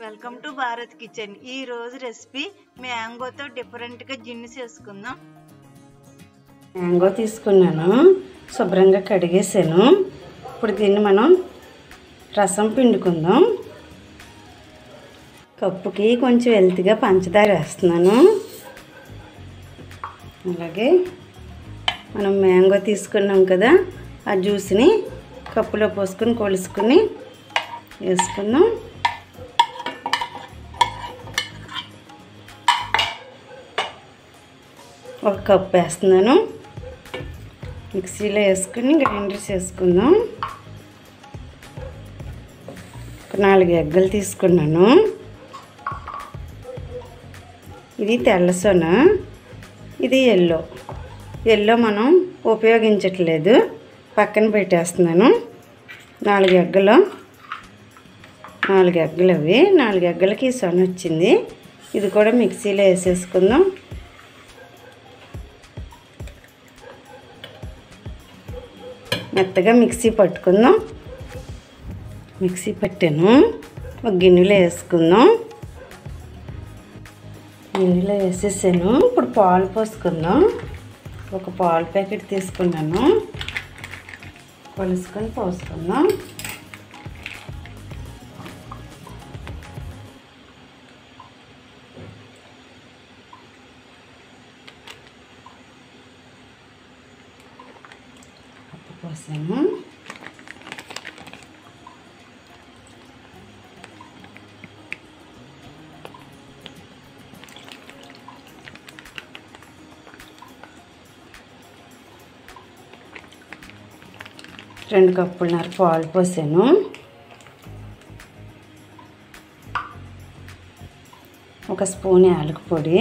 Welcome to Bharat kitchen. ఈ రోజు recipe మ్యాంగోతో డిఫరెంట్గా జిన్ను చేసుకుందాం. మ్యాంగో తీసుకున్నాను, శుభ్రంగా కడిగేసాను. ఇప్పుడు దీన్ని మనం రసం పిండుకుందాం. కప్పుకి కొంచెం వెల్తిగా పంచదార వేస్తున్నాను. అలాగే మనం మ్యాంగో తీసుకున్నాం కదా, ఆ జ్యూస్ని కప్పులో పోసుకొని కొలుసుకుని వేసుకుందాం. ఒక కప్పు వేస్తున్నాను. మిక్సీలో వేసుకుని గ్రైండర్ చేసుకుందాం. ఒక 4 ఎగ్గలు తీసుకున్నాను. ఇది తెల్ల సొన, ఇది ఎల్లో మనం ఉపయోగించట్లేదు, పక్కన పెట్టేస్తున్నాను. 4 ఎగ్గలు అవి 4 ఎగ్గలకి సొన వచ్చింది. ఇది కూడా మిక్సీలో వేసేసుకుందాం. మెత్తగా మిక్సీ పట్టుకుందాం. మిక్సీ పట్టాను, ఒక గిన్నెలో వేసుకుందాం. గిన్నెలో వేసేసాను. ఇప్పుడు పాలు పోసుకుందాం. ఒక పాలు ప్యాకెట్ తీసుకున్నాను, కొలుసుకొని పోసుకుందాం. పోసాను. రెండు కప్పులున్నర పాలు పోసాను. ఒక స్పూన్ యాలకుల పొడి,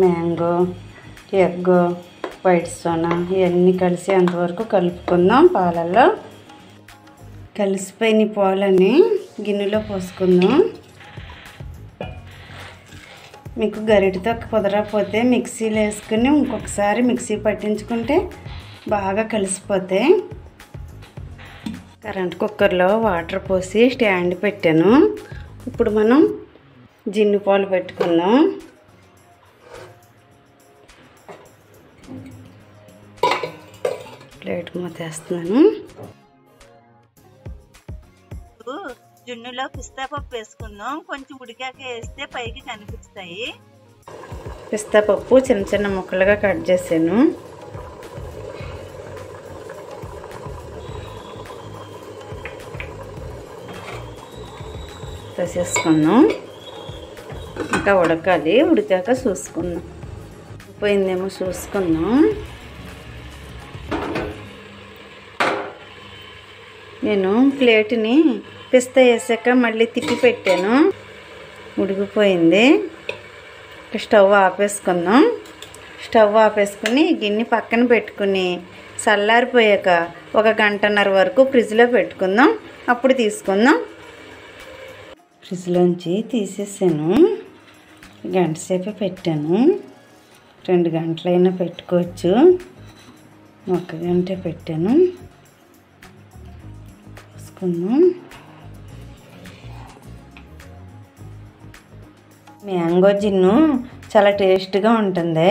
మ్యాంగో, ఎగ్, వైట్ సోనా ఇవన్నీ కలిసి అంతవరకు కలుపుకుందాం. పాలల్లో కలిసిపోయిన పాలని గిన్నెలో పోసుకుందాం. మీకు గరిటెతో కుదరకపోతే మిక్సీలో వేసుకుని ఇంకొకసారి మిక్సీ పట్టించుకుంటే బాగా కలిసిపోతాయి. కరెంట్ కుక్కర్లో వాటర్ పోసి స్టాండ్ పెట్టాను. ఇప్పుడు మనం జిన్ను పాలు పెట్టుకుందాం. ప్లేట్ మూతేస్తున్నాను. జున్నులో పిస్తా పప్పు వేసుకుందాం. కొంచెం ఉడికాక వేస్తే పైకి కనిపిస్తాయి. పిస్తా పప్పు చిన్న చిన్న ముక్కలుగా కట్ చేసాను. వేసేసుకుందాం. ఇంకా ఉడకాలి, ఉడికాక చూసుకుందాం. పోయిందేమో చూసుకుందాం. నేను ప్లేట్ని పిస్తా వేసాక మళ్ళీ తిప్పి పెట్టాను, ఉడికిపోయింది. స్టవ్ ఆపేసుకుందాం. స్టవ్ ఆపేసుకుని గిన్నె పక్కన పెట్టుకుని చల్లారిపోయాక 1 గంటన్నర వరకు ఫ్రిడ్జ్లో పెట్టుకుందాం. అప్పుడు తీసుకుందాం. ఫ్రిడ్జ్లోంచి తీసేసాను. గంట సేపు పెట్టాను. 2 గంటలైనా పెట్టుకోవచ్చు. 1 గంట పెట్టాను. మ్యాంగో జిన్ను చాలా టేస్ట్గా ఉంటుంది.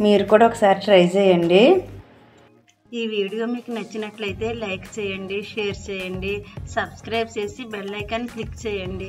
మీరు కూడా ఒకసారి ట్రై చేయండి. ఈ వీడియో మీకు నచ్చినట్లయితే లైక్ చేయండి, షేర్ చేయండి, సబ్స్క్రైబ్ చేసి బెల్ ఐకాన్ క్లిక్ చేయండి.